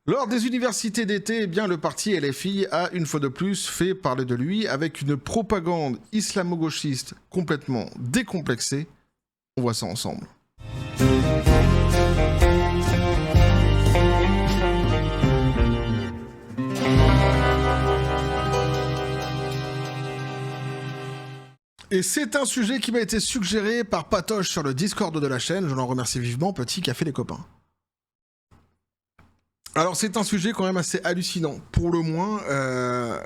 Lors des universités d'été, eh bien, le parti LFI a une fois de plus fait parler de lui avec une propagande islamo-gauchiste complètement décomplexée. On voit ça ensemble. Et c'est un sujet qui m'a été suggéré par Patoche sur le Discord de la chaîne. Je l'en remercie vivement, petit café les copains. Alors c'est un sujet quand même assez hallucinant, pour le moins.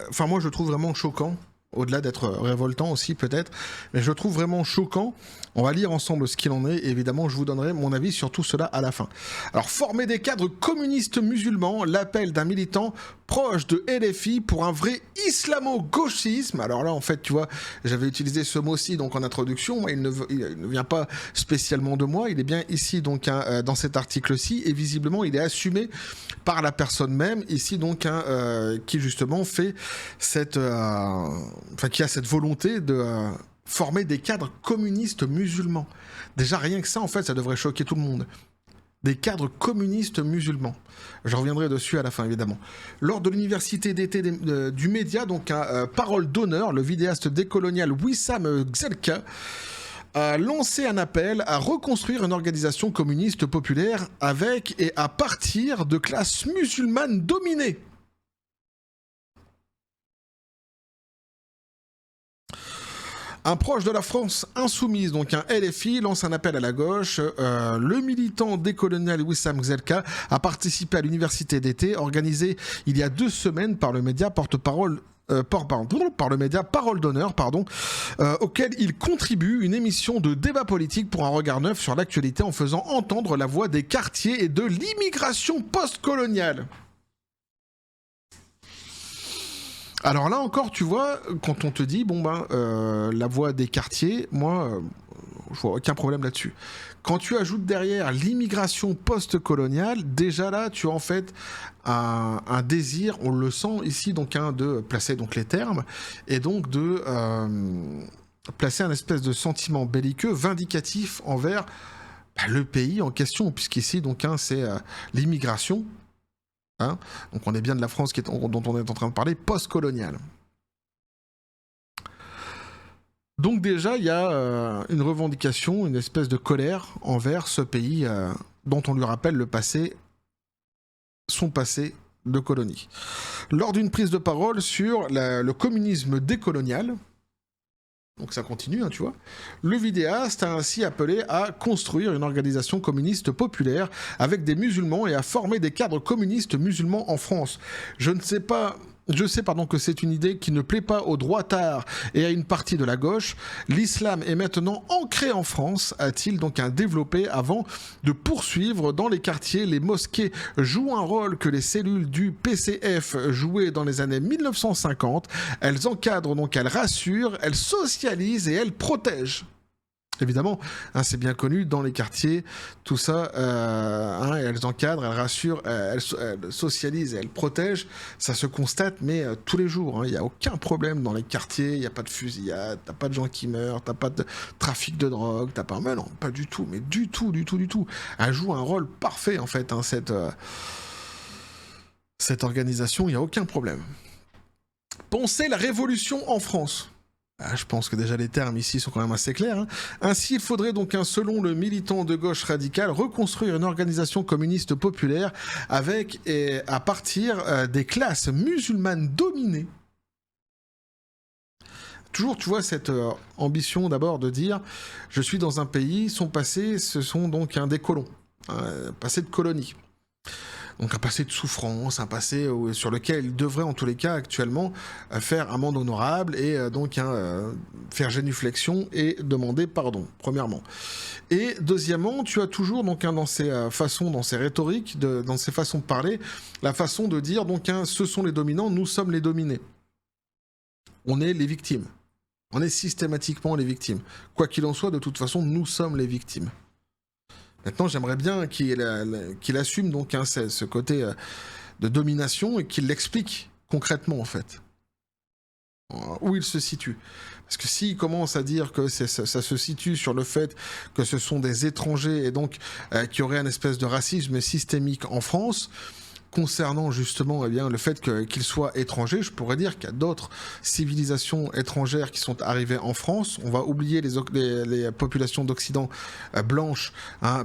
Enfin moi je trouve vraiment choquant, au-delà d'être révoltant aussi peut-être, mais je trouve vraiment choquant. On va lire ensemble ce qu'il en est, et évidemment je vous donnerai mon avis sur tout cela à la fin. Alors former des cadres communistes musulmans, l'appel d'un militant proche de LFI pour un vrai islamo-gauchisme. Alors là en fait tu vois, j'avais utilisé ce mot-ci donc en introduction, il ne vient pas spécialement de moi, il est bien ici donc dans cet article-ci, et visiblement il est assumé par la personne même ici donc qui justement fait cette qui a cette volonté de former des cadres communistes musulmans. Déjà rien que ça en fait ça devrait choquer tout le monde. Des cadres communistes musulmans. Je reviendrai dessus à la fin évidemment. Lors de l'université d'été du média, donc Parole d'honneur, le vidéaste décolonial Wissam Gzelka a lancé un appel à reconstruire une organisation communiste populaire avec et à partir de classes musulmanes dominées. Un proche de la France insoumise, donc un LFI, lance un appel à la gauche. Le militant décolonial Wissam Gzelka a participé à l'université d'été organisée il y a 2 semaines par le média porte-parole par le média Parole d'honneur, auquel il contribue une émission de débat politique pour un regard neuf sur l'actualité en faisant entendre la voix des quartiers et de l'immigration post-coloniale. Alors là encore, tu vois, quand on te dit, la voix des quartiers, moi, je vois aucun problème là-dessus. Quand tu ajoutes derrière l'immigration post-coloniale, déjà là, tu as en fait un désir, on le sent ici, donc, de placer donc, les termes, et donc de placer un espèce de sentiment belliqueux, vindicatif envers le pays en question, puisqu'ici, donc, c'est l'immigration. Donc on est bien de la France dont on est en train de parler, post-coloniale. Donc déjà, il y a une revendication, une espèce de colère envers ce pays dont on lui rappelle son passé de colonie. Lors d'une prise de parole sur le communisme décolonial, donc ça continue, tu vois. Le vidéaste a ainsi appelé à construire une organisation communiste populaire avec des musulmans et à former des cadres communistes musulmans en France. Je sais que c'est une idée qui ne plaît pas aux droitards et à une partie de la gauche. L'islam est maintenant ancré en France, a-t-il donc développé avant de poursuivre dans les quartiers. Les mosquées jouent un rôle que les cellules du PCF jouaient dans les années 1950. Elles encadrent, donc elles rassurent, elles socialisent et elles protègent. Évidemment, c'est bien connu, dans les quartiers, tout ça, elles encadrent, elles rassurent, elles socialisent et elles protègent, ça se constate, mais tous les jours, il n'y a aucun problème dans les quartiers, il n'y a pas de fusillade, t'as pas de gens qui meurent, t'as pas de trafic de drogue, t'as pas... Mais non, pas du tout, mais du tout. Elle joue un rôle parfait, en fait, cette organisation, il n'y a aucun problème. Pensez la révolution en France. Je pense que déjà les termes ici sont quand même assez clairs. Ainsi, il faudrait donc, selon le militant de gauche radicale, reconstruire une organisation communiste populaire avec et à partir des classes musulmanes dominées. Toujours, tu vois, cette ambition d'abord de dire « Je suis dans un pays, son passé, ce sont donc des colons, un passé de colonie ». Donc un passé de souffrance, un passé sur lequel il devrait en tous les cas actuellement faire amende honorable et faire génuflexion et demander pardon, premièrement. Et deuxièmement, tu as toujours donc dans ses façons, dans ses rhétoriques, dans ses façons de parler, la façon de dire donc ce sont les dominants, nous sommes les dominés. On est les victimes. On est systématiquement les victimes. Quoi qu'il en soit, de toute façon, nous sommes les victimes. Maintenant, j'aimerais bien qu'il assume donc ce côté de domination et qu'il l'explique concrètement, en fait. Où il se situe. Parce que s'il commence à dire que ça se situe sur le fait que ce sont des étrangers et donc qu'il y aurait une espèce de racisme systémique en France, concernant justement le fait qu'ils soient étrangers. Je pourrais dire qu'il y a d'autres civilisations étrangères qui sont arrivées en France. On va oublier les populations d'Occident blanches,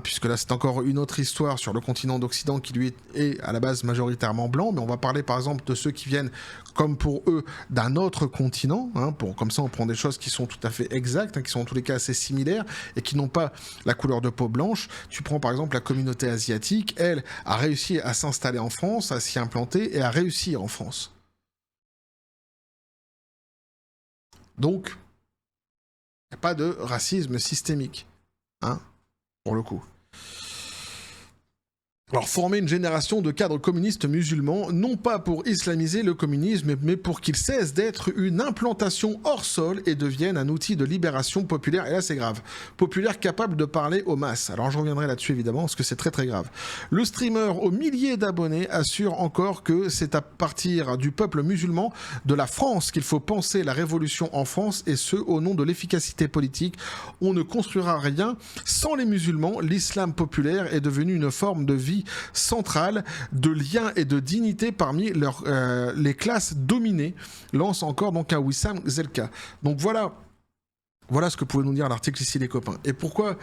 puisque là c'est encore une autre histoire sur le continent d'Occident qui lui est à la base majoritairement blanc, mais on va parler par exemple de ceux qui viennent comme pour eux d'un autre continent, comme ça on prend des choses qui sont tout à fait exactes, qui sont en tous les cas assez similaires et qui n'ont pas la couleur de peau blanche. Tu prends par exemple la communauté asiatique, elle a réussi à s'installer en France, à s'y implanter et à réussir en France. Donc, il n'y a pas de racisme systémique, pour le coup. Alors, former une génération de cadres communistes musulmans, non pas pour islamiser le communisme, mais pour qu'il cesse d'être une implantation hors sol et devienne un outil de libération populaire, et là c'est grave, populaire capable de parler aux masses. Alors je reviendrai là-dessus évidemment, parce que c'est très très grave. Le streamer aux milliers d'abonnés assure encore que c'est à partir du peuple musulman de la France qu'il faut penser la révolution en France, et ce, au nom de l'efficacité politique. On ne construira rien sans les musulmans. L'islam populaire est devenu une forme de vie centrale, de lien et de dignité parmi les classes dominées, lance encore donc un Wissam Zelka. Donc voilà ce que pouvait nous dire l'article ici, les copains. Et pourquoi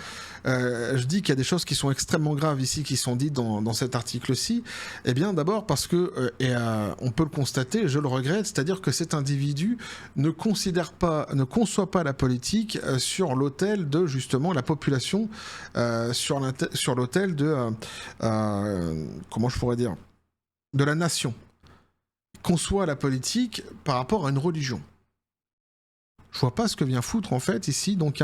je dis qu'il y a des choses qui sont extrêmement graves ici, qui sont dites dans cet article-ci? Eh bien, d'abord parce que, on peut le constater, je le regrette, c'est-à-dire que cet individu ne conçoit pas la politique sur l'autel de, justement, la population, sur l'autel de, comment je pourrais dire, de la nation. Il conçoit la politique par rapport à une religion. Je vois pas ce que vient foutre en fait ici donc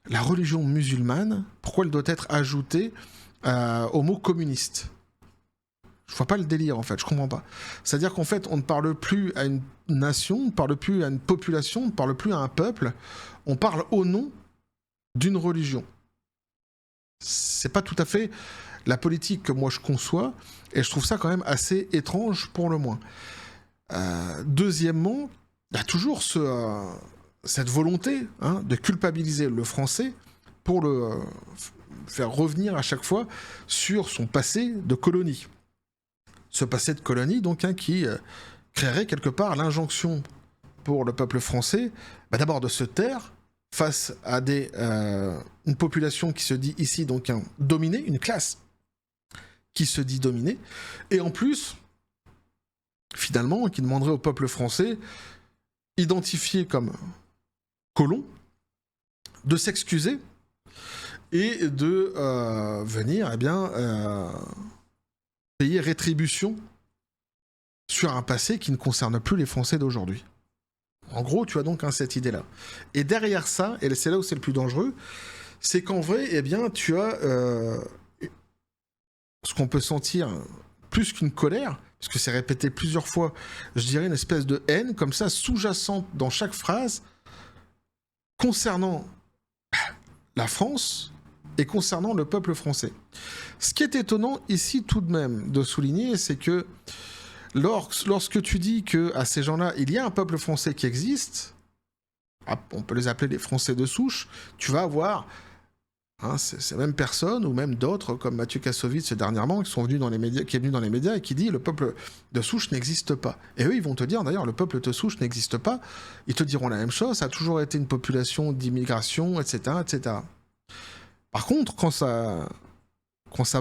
la religion musulmane, pourquoi elle doit être ajoutée au mot communiste. Je vois pas le délire en fait, je comprends pas. C'est-à-dire qu'en fait on ne parle plus à une nation, on ne parle plus à une population, on ne parle plus à un peuple, on parle au nom d'une religion. C'est pas tout à fait la politique que moi je conçois, et je trouve ça quand même assez étrange pour le moins. Deuxièmement, il y a toujours cette volonté de culpabiliser le français pour le faire revenir à chaque fois sur son passé de colonie. Ce passé de colonie, donc, qui créerait quelque part l'injonction pour le peuple français, d'abord de se taire face à une population qui se dit ici donc dominée, une classe qui se dit dominée, et en plus, finalement, qui demanderait au peuple français identifié comme colon, de s'excuser et de venir payer rétribution sur un passé qui ne concerne plus les Français d'aujourd'hui. En gros, tu as donc cette idée-là. Et derrière ça, et c'est là où c'est le plus dangereux, c'est qu'en vrai, tu as ce qu'on peut sentir plus qu'une colère, parce que c'est répété plusieurs fois, je dirais une espèce de haine, comme ça, sous-jacente dans chaque phrase, concernant la France et concernant le peuple français. Ce qui est étonnant ici tout de même de souligner, c'est que lorsque tu dis qu'à ces gens-là, il y a un peuple français qui existe, on peut les appeler les Français de souche, tu vas avoir ces mêmes personnes ou même d'autres comme Mathieu Kassovitz dernièrement qui est venu dans les médias et qui dit le peuple de souche n'existe pas. Et eux ils vont te dire d'ailleurs le peuple de souche n'existe pas, ils te diront la même chose, ça a toujours été une population d'immigration, etc., etc. Par contre quand ça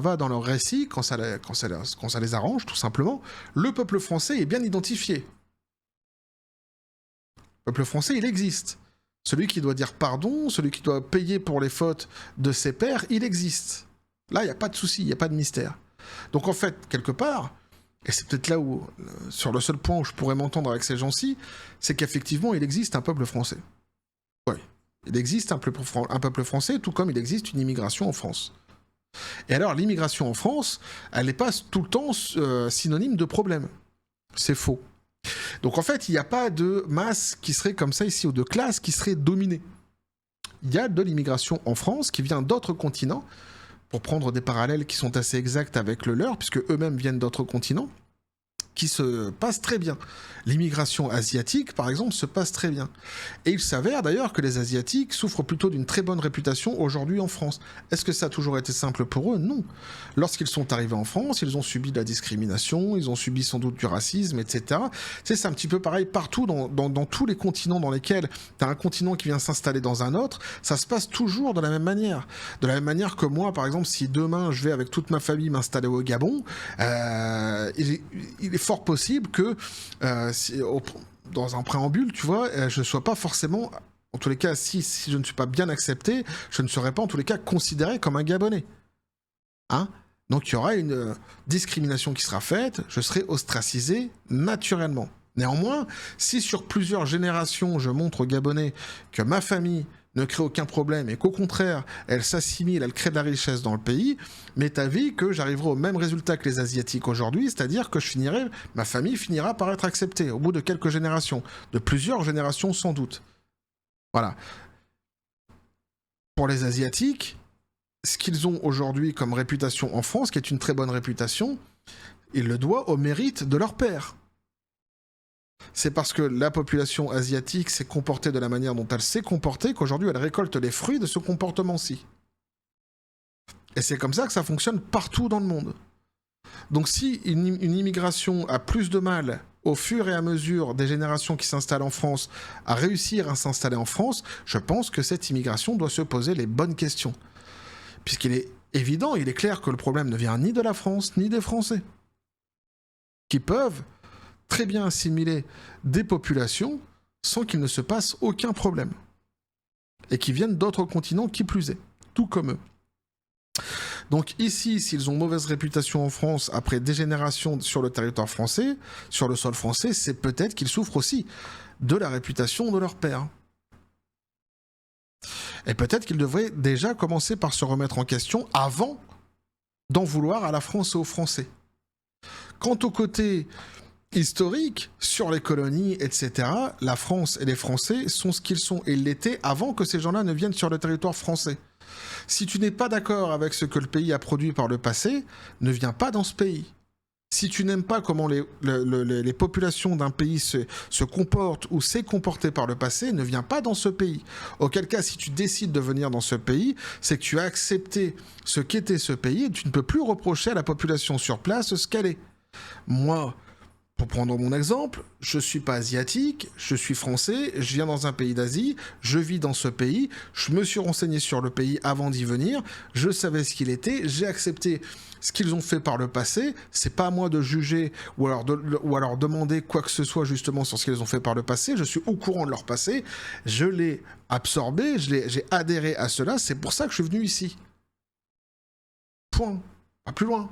va dans leur récit, quand ça les arrange tout simplement, le peuple français est bien identifié. Le peuple français il existe. Celui qui doit dire pardon, celui qui doit payer pour les fautes de ses pairs, il existe. Là, il n'y a pas de souci, il n'y a pas de mystère. Donc en fait, quelque part, et c'est peut-être là où, sur le seul point où je pourrais m'entendre avec ces gens-ci, c'est qu'effectivement, il existe un peuple français. Oui, il existe un peuple français, tout comme il existe une immigration en France. Et alors, l'immigration en France, elle n'est pas tout le temps synonyme de problème. C'est faux. Donc en fait, il n'y a pas de masse qui serait comme ça ici, ou de classe qui serait dominée. Il y a de l'immigration en France qui vient d'autres continents, pour prendre des parallèles qui sont assez exacts avec le leur, puisque eux-mêmes viennent d'autres continents. qui se passe très bien. L'immigration asiatique, par exemple, se passe très bien. Et il s'avère d'ailleurs que les Asiatiques souffrent plutôt d'une très bonne réputation aujourd'hui en France. Est-ce que ça a toujours été simple pour eux? Non. Lorsqu'ils sont arrivés en France, ils ont subi de la discrimination, ils ont subi sans doute du racisme, etc. Tu sais, c'est un petit peu pareil partout dans tous les continents dans lesquels tu as un continent qui vient s'installer dans un autre, ça se passe toujours de la même manière. De la même manière que moi, par exemple, si demain je vais avec toute ma famille m'installer au Gabon, il est fort possible que dans un préambule, tu vois, je ne sois pas forcément, en tous les cas, si je ne suis pas bien accepté, je ne serai pas en tous les cas considéré comme un Gabonais. Hein? Donc il y aura une discrimination qui sera faite, je serai ostracisé naturellement. Néanmoins, si sur plusieurs générations, je montre aux Gabonais que ma famille ne crée aucun problème et qu'au contraire, elle s'assimile, elle crée de la richesse dans le pays, m'est avis que j'arriverai au même résultat que les Asiatiques aujourd'hui, c'est-à-dire que ma famille finira par être acceptée au bout de quelques générations, de plusieurs générations sans doute. Voilà. Pour les Asiatiques, ce qu'ils ont aujourd'hui comme réputation en France, qui est une très bonne réputation, ils le doivent au mérite de leur père. C'est parce que la population asiatique s'est comportée de la manière dont elle s'est comportée qu'aujourd'hui elle récolte les fruits de ce comportement-ci. Et c'est comme ça que ça fonctionne partout dans le monde. Donc si une immigration a plus de mal au fur et à mesure des générations qui s'installent en France à réussir à s'installer en France, je pense que cette immigration doit se poser les bonnes questions. Puisqu'il est évident, il est clair que le problème ne vient ni de la France ni des Français, qui peuvent très bien assimiler des populations sans qu'il ne se passe aucun problème. Et qui viennent d'autres continents qui plus est, tout comme eux. Donc ici, s'ils ont mauvaise réputation en France après des générations sur le territoire français, sur le sol français, c'est peut-être qu'ils souffrent aussi de la réputation de leur père. Et peut-être qu'ils devraient déjà commencer par se remettre en question avant d'en vouloir à la France et aux Français. Quant au côté historique, sur les colonies, etc., la France et les Français sont ce qu'ils sont, et ils l'étaient avant que ces gens-là ne viennent sur le territoire français. Si tu n'es pas d'accord avec ce que le pays a produit par le passé, ne viens pas dans ce pays. Si tu n'aimes pas comment les populations d'un pays se comportent ou s'est comporté par le passé, ne viens pas dans ce pays. Auquel cas, si tu décides de venir dans ce pays, c'est que tu as accepté ce qu'était ce pays et tu ne peux plus reprocher à la population sur place ce qu'elle est. Moi, pour prendre mon exemple, je suis pas asiatique, je suis français, je viens dans un pays d'Asie, je vis dans ce pays, je me suis renseigné sur le pays avant d'y venir, je savais ce qu'il était, j'ai accepté ce qu'ils ont fait par le passé, c'est pas à moi de juger ou alors demander quoi que ce soit justement sur ce qu'ils ont fait par le passé, je suis au courant de leur passé, je l'ai absorbé, j'ai adhéré à cela, c'est pour ça que je suis venu ici. Point. Pas plus loin.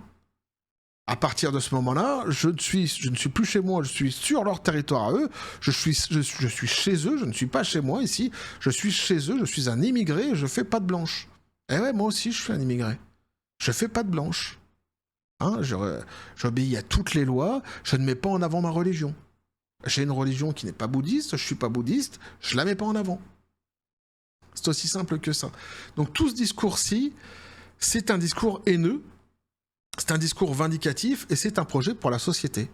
À partir de ce moment-là, je ne suis plus chez moi, je suis sur leur territoire à eux, je suis chez eux, je ne suis pas chez moi ici, je suis chez eux, je suis un immigré et je fais pas de blanche. Eh ouais, moi aussi je suis un immigré. Je fais pas de blanche. Hein, j'obéis à toutes les lois, je ne mets pas en avant ma religion. J'ai une religion qui n'est pas bouddhiste, je suis pas bouddhiste, je la mets pas en avant. C'est aussi simple que ça. Donc tout ce discours-ci, c'est un discours haineux, c'est un discours vindicatif et c'est un projet pour la société.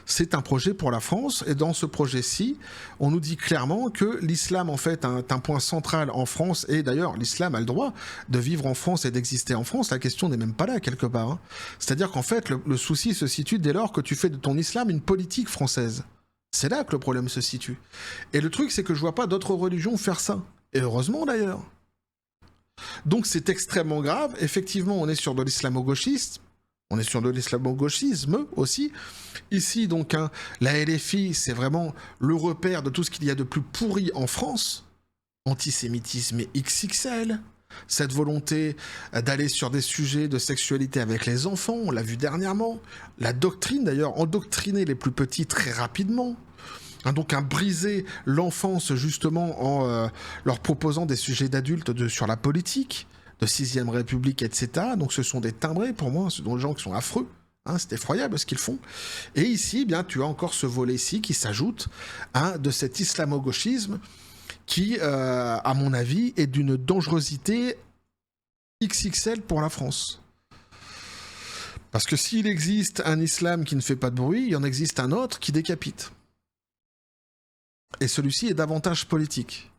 C'est un projet pour la France et dans ce projet-ci, on nous dit clairement que l'islam en fait est un point central en France et d'ailleurs l'islam a le droit de vivre en France et d'exister en France. La question n'est même pas là quelque part. Hein. C'est-à-dire qu'en fait le souci se situe dès lors que tu fais de ton islam une politique française. C'est là que le problème se situe. Et le truc c'est que je vois pas d'autres religions faire ça. Et heureusement d'ailleurs. Donc c'est extrêmement grave. Effectivement on est sur de l'islamo-gauchisme. On est sur de l'islamo-gauchisme aussi. Ici, donc, la LFI, c'est vraiment le repère de tout ce qu'il y a de plus pourri en France. Antisémitisme XXL. Cette volonté d'aller sur des sujets de sexualité avec les enfants, on l'a vu dernièrement. La doctrine, d'ailleurs, endoctriner les plus petits très rapidement. Donc, briser l'enfance, justement, en leur proposant des sujets d'adultes sur la politique. De 6ème République, etc. Donc ce sont des timbrés pour moi, ce sont des gens qui sont affreux. Hein, c'est effroyable ce qu'ils font. Et ici, bien, tu as encore ce volet-ci qui s'ajoute de cet islamo-gauchisme qui, à mon avis, est d'une dangerosité XXL pour la France. Parce que s'il existe un islam qui ne fait pas de bruit, il en existe un autre qui décapite. Et celui-ci est davantage politique.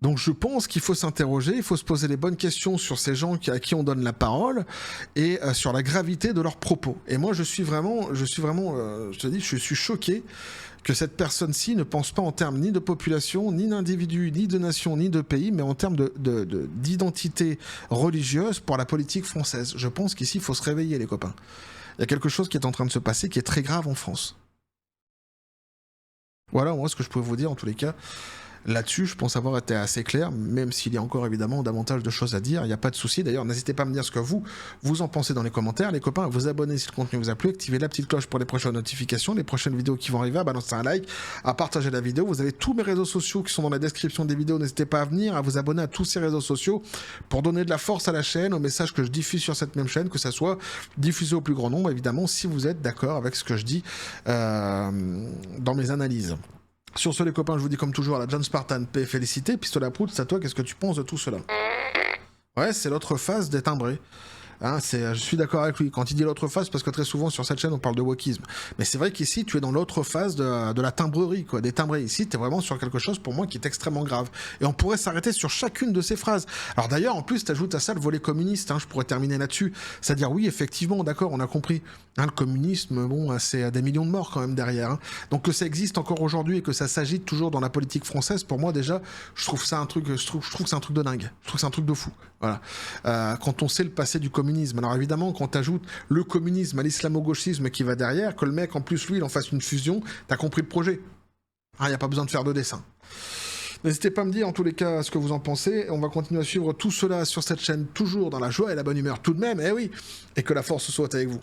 Donc je pense qu'il faut s'interroger, il faut se poser les bonnes questions sur ces gens à qui on donne la parole et sur la gravité de leurs propos. Et moi je suis vraiment, je te dis, je suis choqué que cette personne-ci ne pense pas en termes ni de population, ni d'individu, ni de nation, ni de pays, mais en termes d'identité religieuse pour la politique française. Je pense qu'ici il faut se réveiller les copains. Il y a quelque chose qui est en train de se passer qui est très grave en France. Voilà moi ce que je pouvais vous dire en tous les cas. Là-dessus, je pense avoir été assez clair, même s'il y a encore évidemment davantage de choses à dire, il n'y a pas de souci. D'ailleurs, n'hésitez pas à me dire ce que vous en pensez dans les commentaires. Les copains, à vous abonner si le contenu vous a plu, activez la petite cloche pour les prochaines notifications, les prochaines vidéos qui vont arriver, à balancer un like, à partager la vidéo. Vous avez tous mes réseaux sociaux qui sont dans la description des vidéos, n'hésitez pas à venir, à vous abonner à tous ces réseaux sociaux pour donner de la force à la chaîne, aux messages que je diffuse sur cette même chaîne, que ça soit diffusé au plus grand nombre, évidemment, si vous êtes d'accord avec ce que je dis dans mes analyses. Sur ce les copains, je vous dis comme toujours à la John Spartan, paix et félicité. Pistolet à prout, c'est à toi, qu'est-ce que tu penses de tout cela? Ouais, c'est l'autre face des timbrés. Hein, je suis d'accord avec lui. Quand il dit l'autre face, parce que très souvent sur cette chaîne on parle de wokisme. Mais c'est vrai qu'ici tu es dans l'autre phase de la timbrerie, quoi, des timbrés. Ici tu es vraiment sur quelque chose pour moi qui est extrêmement grave. Et on pourrait s'arrêter sur chacune de ces phrases. Alors d'ailleurs, en plus, tu ajoutes à ça le volet communiste. Hein, je pourrais terminer là-dessus. C'est-à-dire, oui, effectivement, d'accord, on a compris. Hein, le communisme, bon, c'est des millions de morts quand même derrière. Hein. Donc que ça existe encore aujourd'hui et que ça s'agite toujours dans la politique française, pour moi déjà, je trouve ça un truc, je trouve que c'est un truc de dingue. Je trouve que c'est un truc de fou. Voilà. Quand on sait le passé du communisme. Alors évidemment, quand tu ajoutes le communisme à l'islamo-gauchisme qui va derrière, que le mec en plus lui il en fasse une fusion, t'as compris le projet. Il n'y a pas besoin de faire de dessin. N'hésitez pas à me dire en tous les cas ce que vous en pensez. On va continuer à suivre tout cela sur cette chaîne, toujours dans la joie et la bonne humeur tout de même, eh oui. Et que la force soit avec vous.